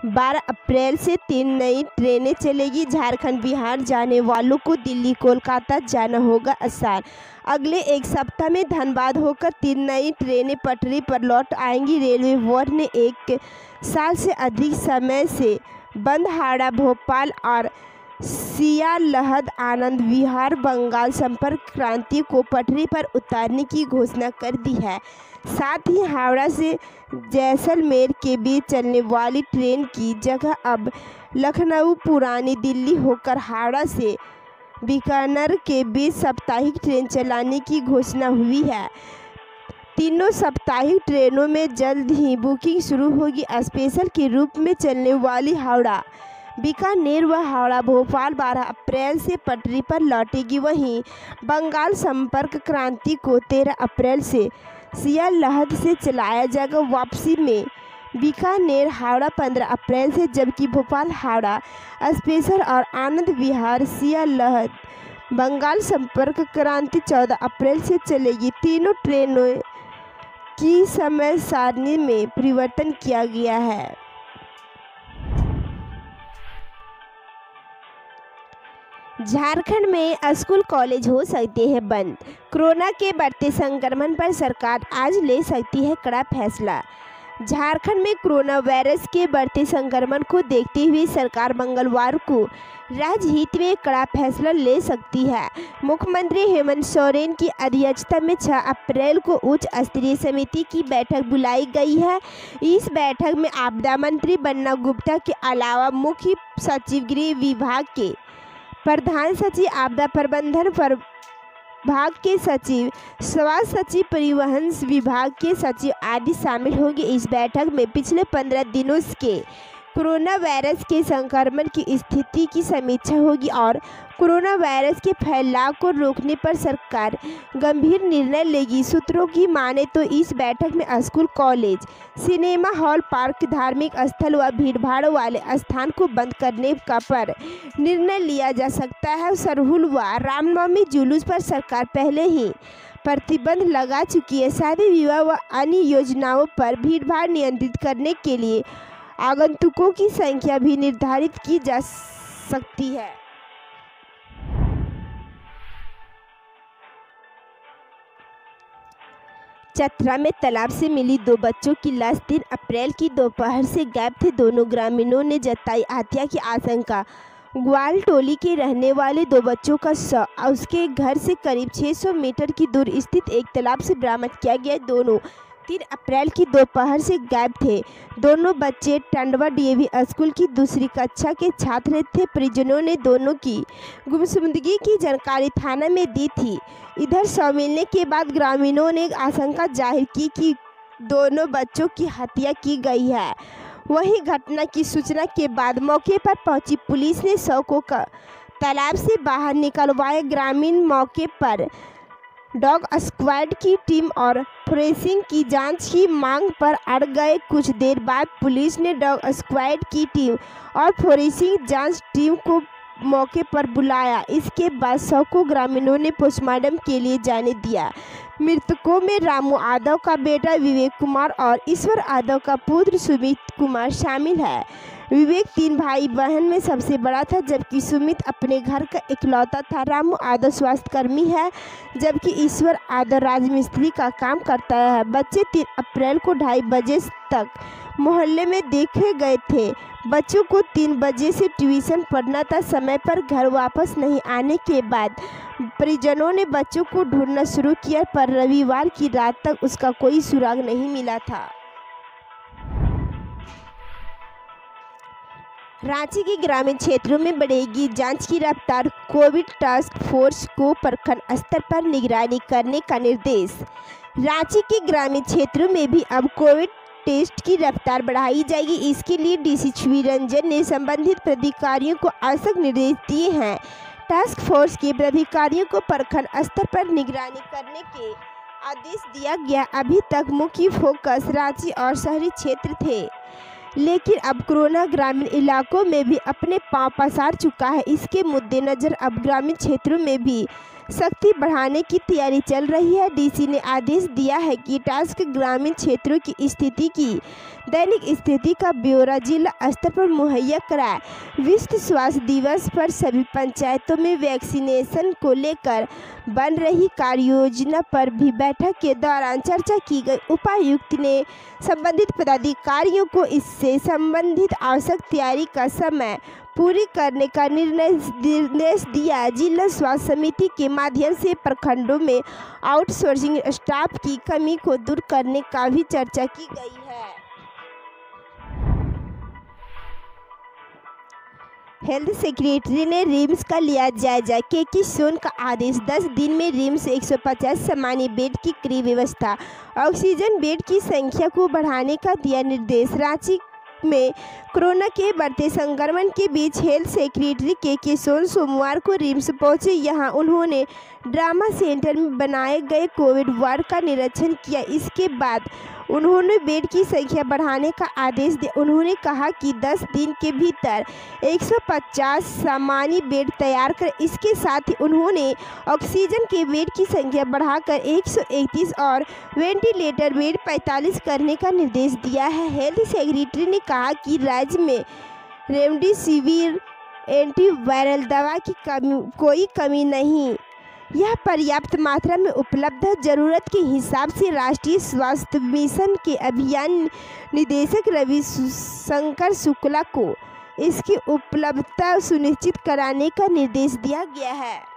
12 अप्रैल से 3 नई ट्रेनें चलेगी। झारखंड बिहार जाने वालों को दिल्ली कोलकाता जाना होगा आसान। अगले एक सप्ताह में धनबाद होकर 3 नई ट्रेनें पटरी पर लौट आएंगी। रेलवे बोर्ड ने 1 साल से अधिक समय से बंद हावड़ा भोपाल और सियालदह आनंद विहार बंगाल संपर्क क्रांति को पटरी पर उतारने की घोषणा कर दी है। साथ ही हावड़ा से जैसलमेर के बीच चलने वाली ट्रेन की जगह अब लखनऊ पुरानी दिल्ली होकर हावड़ा से बीकानेर के बीच साप्ताहिक ट्रेन चलाने की घोषणा हुई है। तीनों साप्ताहिक ट्रेनों में जल्द ही बुकिंग शुरू होगी। स्पेशल के रूप में चलने वाली हावड़ा बीकानेर व हावड़ा भोपाल 12 अप्रैल से पटरी पर लौटेगी। वहीं बंगाल संपर्क क्रांति को 13 अप्रैल से सियालदह से चलाया जाएगा। वापसी में बीकानेर हावड़ा 15 अप्रैल से, जबकि भोपाल हावड़ा स्पेशल और आनंद विहार सियालदह बंगाल संपर्क क्रांति 14 अप्रैल से चलेगी। तीनों ट्रेनों की समय सारणी में परिवर्तन किया गया है। झारखंड में स्कूल कॉलेज हो सकते हैं बंद। कोरोना के बढ़ते संक्रमण पर सरकार आज ले सकती है कड़ा फैसला। झारखंड में कोरोना वायरस के बढ़ते संक्रमण को देखते हुए सरकार मंगलवार को राज्य हित में कड़ा फैसला ले सकती है। मुख्यमंत्री हेमंत सोरेन की अध्यक्षता में 6 अप्रैल को उच्च स्तरीय समिति की बैठक बुलाई गई है। इस बैठक में आपदा मंत्री बन्ना गुप्ता के अलावा मुख्य सचिव गृह विभाग के प्रधान सचिव, आपदा प्रबंधन विभाग के सचिव, स्वास्थ्य सचिव, परिवहन विभाग के सचिव आदि शामिल होंगे। इस बैठक में पिछले 15 दिनों के कोरोना वायरस के संक्रमण की स्थिति की समीक्षा होगी और कोरोना वायरस के फैलाव को रोकने पर सरकार गंभीर निर्णय लेगी। सूत्रों की माने तो इस बैठक में school, college, cinema hall, park, धार्मिक स्थल व भीड़भाड़ वाले स्थान को बंद करने का पर निर्णय लिया जा सकता है। सरहुल व रामनवमी जुलूस पर सरकार पहले ही प्रतिबंध लगा चुकी है। शादी, विवाह व अन्य योजनाओं पर भीड़भाड़ नियंत्रित करने के लिए आगंतुकों की संख्या भी निर्धारित की जा सकती है। चतरा में तालाब से मिली 2 बच्चों की लाश 3 अप्रैल की दोपहर से गायब थे। दोनों ग्रामीणों ने जताई हत्या की आशंका। ग्वाल टोली के रहने वाले 2 बच्चों का शव उसके घर से करीब 600 मीटर की दूर स्थित एक तालाब से बरामद किया गया। दोनों 3 अप्रैल की दोपहर से गायब थे। दोनों बच्चे टंडवा डीएवी स्कूल की दूसरी कक्षा के छात्र थे। परिजनों ने दोनों की गुमशुदगी की जानकारी थाना में दी थी। इधर शव मिलने के बाद ग्रामीणों ने आशंका जाहिर की कि दोनों बच्चों की हत्या की गई है। वहीं घटना की सूचना के बाद मौके पर पहुंची पुलिस ने शव को तालाब से बाहर निकलवाया। ग्रामीण मौके पर डॉग स्क्वाड की टीम और फोरेंसिक की जांच की मांग पर अड़ गए। कुछ देर बाद पुलिस ने डॉग स्क्वाड की टीम और फोरेंसिक जांच टीम को मौके पर बुलाया। इसके बाद शव को ग्रामीणों ने पोस्टमार्टम के लिए जाने दिया। मृतकों में रामू यादव का बेटा विवेक कुमार और ईश्वर यादव का पुत्र सुमित कुमार शामिल है। विवेक 3 भाई बहन में सबसे बड़ा था, जबकि सुमित अपने घर का इकलौता था। रामू यादव स्वास्थ्यकर्मी है, जबकि ईश्वर यादव राजमिस्त्री का काम करता है। बच्चे 3 अप्रैल को 2:30 बजे तक मोहल्ले में देखे गए थे। बच्चों को 3 बजे से ट्यूशन पढ़ना था। समय पर घर वापस नहीं आने के बाद परिजनों ने बच्चों को ढूंढना शुरू किया, पर रविवार की रात तक उसका कोई सुराग नहीं मिला था। रांची के ग्रामीण क्षेत्रों में बढ़ेगी जांच की रफ्तार। कोविड टास्क फोर्स को प्रखंड स्तर पर निगरानी करने का निर्देश। रांची के ग्रामीण क्षेत्रों में भी अब कोविड टेस्ट की रफ्तार बढ़ाई जाएगी। इसके लिए डीसी छवि रंजन ने संबंधित प्राधिकारियों को आवश्यक निर्देश दिए हैं। टास्क फोर्स के प्राधिकारियों को प्रखंड स्तर पर निगरानी करने के आदेश दिया गया। अभी तक मुख्य फोकस रांची और शहरी क्षेत्र थे, लेकिन अब कोरोना ग्रामीण इलाकों में भी अपने पांव पसार चुका है। इसके मद्देनजर अब ग्रामीण क्षेत्रों में भी सख्ती बढ़ाने की तैयारी चल रही है। डीसी ने आदेश दिया है कि टास्क ग्रामीण क्षेत्रों की स्थिति की दैनिक स्थिति का ब्यौरा जिला स्तर पर मुहैया कराए। विश्व स्वास्थ्य दिवस पर सभी पंचायतों में वैक्सीनेशन को लेकर बन रही कार्ययोजना पर भी बैठक के दौरान चर्चा की गई। उपायुक्त ने संबंधित पदाधिकारियों को इससे संबंधित आवश्यक तैयारी का समय पूरी करने का निर्देश दिया। जिला स्वास्थ्य समिति के माध्यम से प्रखंडों में आउटसोर्सिंग स्टाफ की कमी को दूर करने का भी चर्चा की गई है। हेल्थ सेक्रेटरी ने रिम्स का लिया जायजा। केके सोन का आदेश। 10 दिन में रिम्स 150 सामान्य बेड की करी व्यवस्था। ऑक्सीजन बेड की संख्या को बढ़ाने का दिया निर्देश। रांची में कोरोना के बढ़ते संक्रमण के बीच हेल्थ सेक्रेटरी केके सोन सोमवार को रिम्स पहुंचे। यहां उन्होंने ड्रामा सेंटर में बनाए गए कोविड वार्ड का निरीक्षण किया। इसके बाद उन्होंने बेड की संख्या बढ़ाने का आदेश दिया। उन्होंने कहा कि 10 दिन के भीतर 150 सामान्य बेड तैयार कर। इसके साथ ही उन्होंने ऑक्सीजन के बेड की संख्या बढ़ाकर 131 और वेंटिलेटर बेड 45 करने का निर्देश दिया है। हेल्थ सेक्रेटरी ने कहा कि राज्य में रेमडेसिविर एंटीवायरल दवा की कोई कमी नहीं, यह पर्याप्त मात्रा में उपलब्ध है। जरूरत के हिसाब से राष्ट्रीय स्वास्थ्य मिशन के अभियान निदेशक रवि शंकर शुक्ला को इसकी उपलब्धता सुनिश्चित कराने का निर्देश दिया गया है।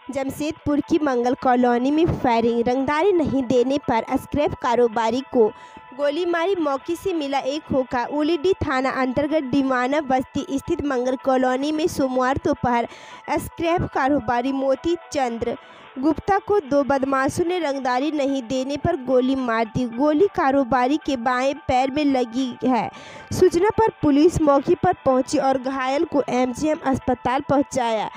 जमशेदपुर की मंगल कॉलोनी में फायरिंग। रंगदारी नहीं देने पर स्क्रैप कारोबारी को गोली मारी। मौके से मिला एक खोखा। उलीडीह थाना अंतर्गत डिमाना बस्ती स्थित मंगल कॉलोनी में सोमवार दोपहर स्क्रैप कारोबारी मोती चंद्र गुप्ता को 2 बदमाशों ने रंगदारी नहीं देने पर गोली मार दी। गोली कारोबारी के बाएं पैर में लगी है। सूचना पर पुलिस मौके पर पहुंची और घायल को एमजीएम अस्पताल पहुंचाया।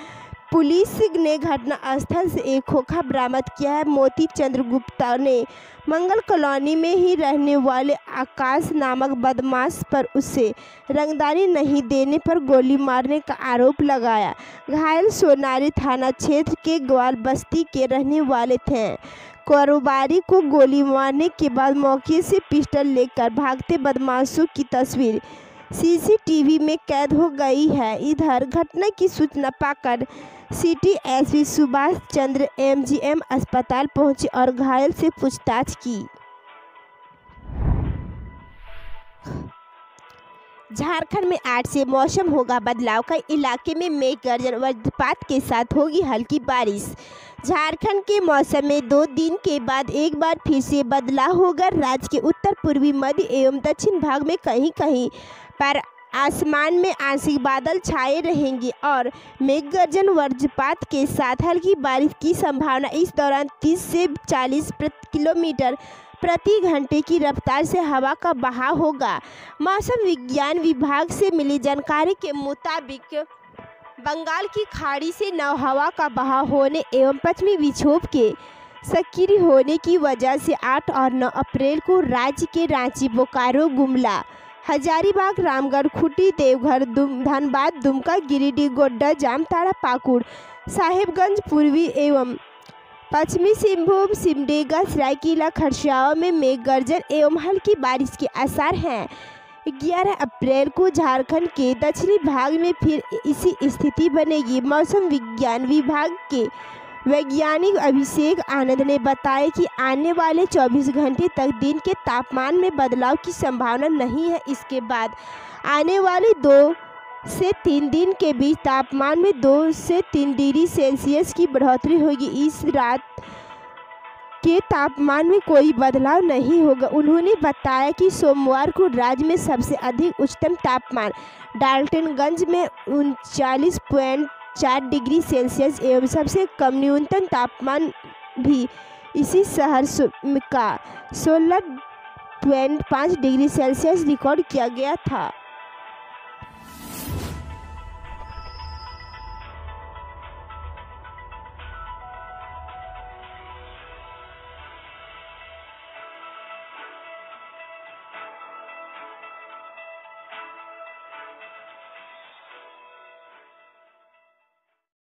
पुलिस ने घटनास्थल से एक खोखा बरामद किया है। मोती चंद्र गुप्ता ने मंगल कॉलोनी में ही रहने वाले आकाश नामक बदमाश पर उसे रंगदारी नहीं देने पर गोली मारने का आरोप लगाया। घायल सोनारी थाना क्षेत्र के ग्वाल बस्ती के रहने वाले थे। कारोबारी को गोली मारने के बाद मौके से पिस्टल लेकर भागते बदमाशों की तस्वीर सीसीटीवी में कैद हो गई है। इधर घटना की सूचना पाकर city SP Subhash Chandra MGM अस्पताल पहुंचे और घायल से पूछताछ की। झारखंड में 8 से मौसम होगा बदलाव। कई इलाके में मेघ गर्जन वज्रपात के साथ होगी हल्की बारिश। झारखंड के मौसम में 2 दिन के बाद एक बार फिर से बदलाव होगा। राज्य के उत्तर पूर्वी मध्य एवं दक्षिण भाग में कहीं कहीं पर आसमान में आंशिक बादल छाए रहेंगे और मेघ गर्जन वज्रपात के साथ हल्की बारिश की संभावना। इस दौरान 30 से 40 किलोमीटर प्रति घंटे की रफ्तार से हवा का बहाव होगा। मौसम विज्ञान विभाग से मिली जानकारी के मुताबिक बंगाल की खाड़ी से नौ हवा का बहाव होने एवं पश्चिमी विक्षोभ के सक्रिय होने की वजह से 8 और 9 अप्रैल को राज्य के रांची, बोकारो, गुमला, हजारीबाग, रामगढ़, खूंटी, देवघर, धनबाद, दुमका, गिरिडीह, गोड्डा, जामताड़ा, पाकुड़, साहिबगंज, पूर्वी एवं पश्चिमी सिंहभूम, सिमडेगा, सरायकेला, खरसावां में मेघ गर्जन एवं हल्की बारिश के आसार हैं। 11 अप्रैल को झारखंड के दक्षिणी भाग में फिर इसी स्थिति बनेगी। मौसम विज्ञान विभाग के वैज्ञानिक अभिषेक आनंद ने बताया कि आने वाले 24 घंटे तक दिन के तापमान में बदलाव की संभावना नहीं है। इसके बाद आने वाले 2 से 3 दिन के बीच तापमान में 2 से 3 डिग्री सेल्सियस की बढ़ोतरी होगी। इस रात के तापमान में कोई बदलाव नहीं होगा। उन्होंने बताया कि सोमवार को राज्य में सबसे अधिक उच्चतम तापमान डाल्टनगंज में 39.4 डिग्री सेल्सियस एवं सबसे कम न्यूनतम तापमान भी इसी शहर का 16.5 डिग्री सेल्सियस रिकॉर्ड किया गया था।